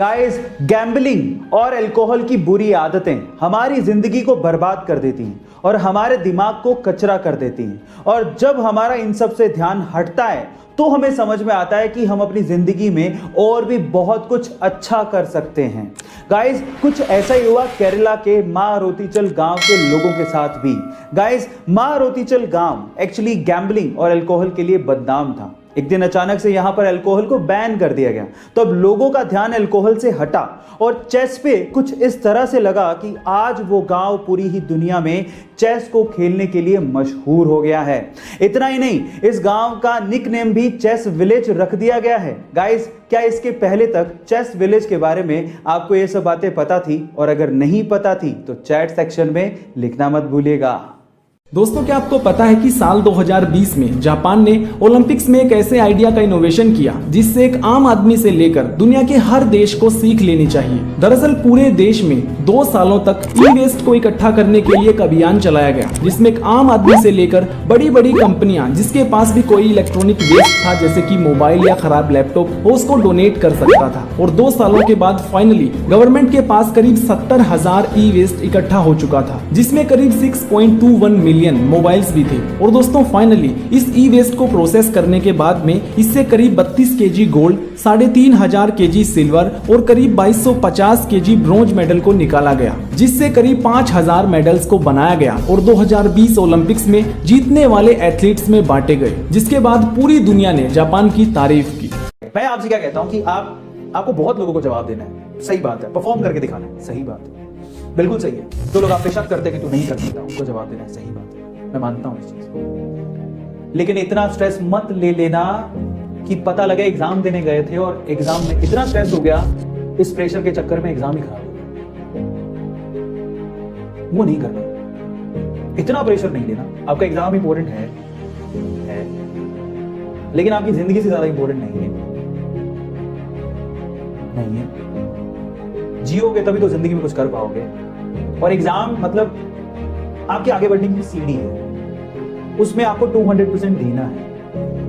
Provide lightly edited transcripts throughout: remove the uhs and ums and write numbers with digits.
Guys, gambling और alcohol की बुरी आदतें हमारी जिंदगी को बर्बाद कर देती हैं और हमारे दिमाग को कचरा कर देती हैं। और जब हमारा इन सब से ध्यान हटता है तो हमें समझ में आता है कि हम अपनी जिंदगी में और भी बहुत कुछ अच्छा कर सकते हैं। गाइस, कुछ ऐसा ही हुआ केरला के मारोतीचल गांव के लोगों के साथ भी। गाइस, मारोतीचल गांव एक्चुअली गैम्बलिंग और अल्कोहल के लिए बदनाम था। एक दिन अचानक से यहां पर अल्कोहल को बैन कर दिया गया, तो अब लोगों का ध्यान अल्कोहल से हटा और चेस पे कुछ इस तरह से लगा कि आज वो गांव पूरी ही दुनिया में चेस को खेलने के लिए मशहूर हो गया है। इतना ही नहीं, इस गांव का निक नेम भी चेस विलेज रख दिया गया है। गाइस, क्या इसके पहले तक चेस विलेज के बारे में आपको ये सब बातें पता थी? और अगर नहीं पता थी तो चैट सेक्शन में लिखना मत भूलिएगा। दोस्तों, क्या आपको पता है कि साल 2020 में जापान ने ओलंपिक्स में एक ऐसे आइडिया का इनोवेशन किया जिससे एक आम आदमी से लेकर दुनिया के हर देश को सीख लेनी चाहिए। दरअसल पूरे देश में 2 सालों तक ई वेस्ट को इकट्ठा करने के लिए एक अभियान चलाया गया, जिसमें एक आम आदमी से लेकर बड़ी बड़ी कंपनियां जिसके पास भी कोई इलेक्ट्रॉनिक वेस्ट था जैसे कि मोबाइल या खराब लैपटॉप, वो उसको डोनेट कर सकता था। और 2 सालों के बाद फाइनली गवर्नमेंट के पास करीब 70,000 ई वेस्ट इकट्ठा हो चुका था, जिसमें करीब 6.21 मिलियन मोबाइल्स भी थे। और दोस्तों, फाइनली इस ई वेस्ट को प्रोसेस करने के बाद में इससे करीब 32 केजी गोल्ड, 3,500 केजी सिल्वर और करीब 2250 केजी ब्रॉन्ज मेडल को निकाला गया, जिससे करीब 5,000 मेडल्स को बनाया गया और 2020 ओलंपिक्स में जीतने वाले एथलीट्स में बांटे गए, जिसके बाद पूरी दुनिया ने जापान की तारीफ की। मैं आपसे क्या कहता हूं कि आपको बहुत लोगों को जवाब देना है। सही बात है, परफॉर्म करके दिखाना है। सही बात है, बिल्कुल सही है। जो लोग आप पे शक करते हैं कि तू नहीं कर सकता, उनको जवाब देना है। सही बात है, मैं मानता हूं इस चीज को। लेकिन इतना स्ट्रेस मत ले लेना कि पता लगे एग्जाम देने गए थे और एग्जाम में इतना स्ट्रेस हो गया, इस प्रेशर के चक्कर में एग्जाम ही खराब हो गया। वो नहीं करना, इतना प्रेशर नहीं लेना। आपका एग्जाम इंपॉर्टेंट है, लेकिन आपकी जिंदगी से ज्यादा इंपॉर्टेंट नहीं है। जियोगे तभी तो जिंदगी में कुछ कर पाओगे। और एग्जाम मतलब आपके आगे बढ़ने की सीढ़ी है, उसमें आपको 200% देना है।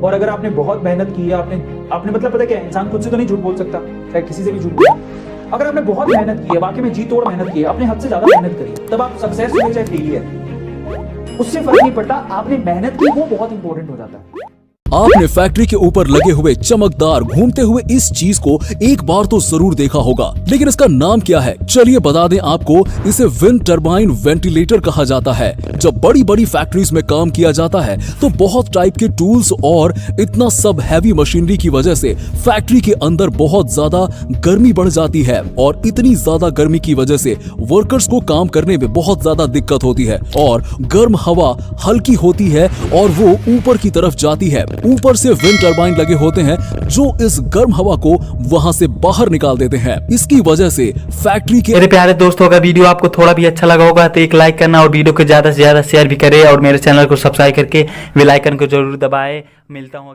और अगर आपने बहुत मेहनत की है, आपने मतलब पता है क्या, इंसान खुद से तो नहीं झूठ बोल सकता, चाहे किसी से भी झूठ बोले। अगर आपने बहुत मेहनत की है, वाकई में जी तोड़ मेहनत की है, अपने हद से ज्यादा मेहनत करी, तब आप सक्सेस हो चाहे फेलियर, उससे फर्क नहीं पड़ता। आपने मेहनत की, वो बहुत इंपॉर्टेंट हो जाता है। आपने फैक्ट्री के ऊपर लगे हुए चमकदार घूमते हुए इस चीज को एक बार तो जरूर देखा होगा, लेकिन इसका नाम क्या है? चलिए बता दें आपको, इसे विंड टरबाइन वेंटिलेटर कहा जाता है। जब बड़ी बड़ी फैक्ट्रीज में काम किया जाता है तो बहुत टाइप के टूल्स और इतना सब हैवी मशीनरी की वजह से फैक्ट्री के अंदर बहुत ज्यादा गर्मी बढ़ जाती है, और इतनी ज्यादा गर्मी की वजह से वर्कर्स को काम करने में बहुत ज्यादा दिक्कत होती है, और गर्म हवा हल्की होती है और वो ऊपर की तरफ जाती है। ऊपर से विंड टरबाइन लगे होते हैं जो इस गर्म हवा को वहां से बाहर निकाल देते हैं। इसकी वजह से फैक्ट्री के मेरे प्यारे दोस्तों, अगर वीडियो आपको थोड़ा भी अच्छा लगा होगा तो एक लाइक करना और वीडियो को ज्यादा से ज्यादा शेयर भी करें, और मेरे चैनल को सब्सक्राइब करके बेल आइकन को जरूर दबाएं। मिलता हूँ अगले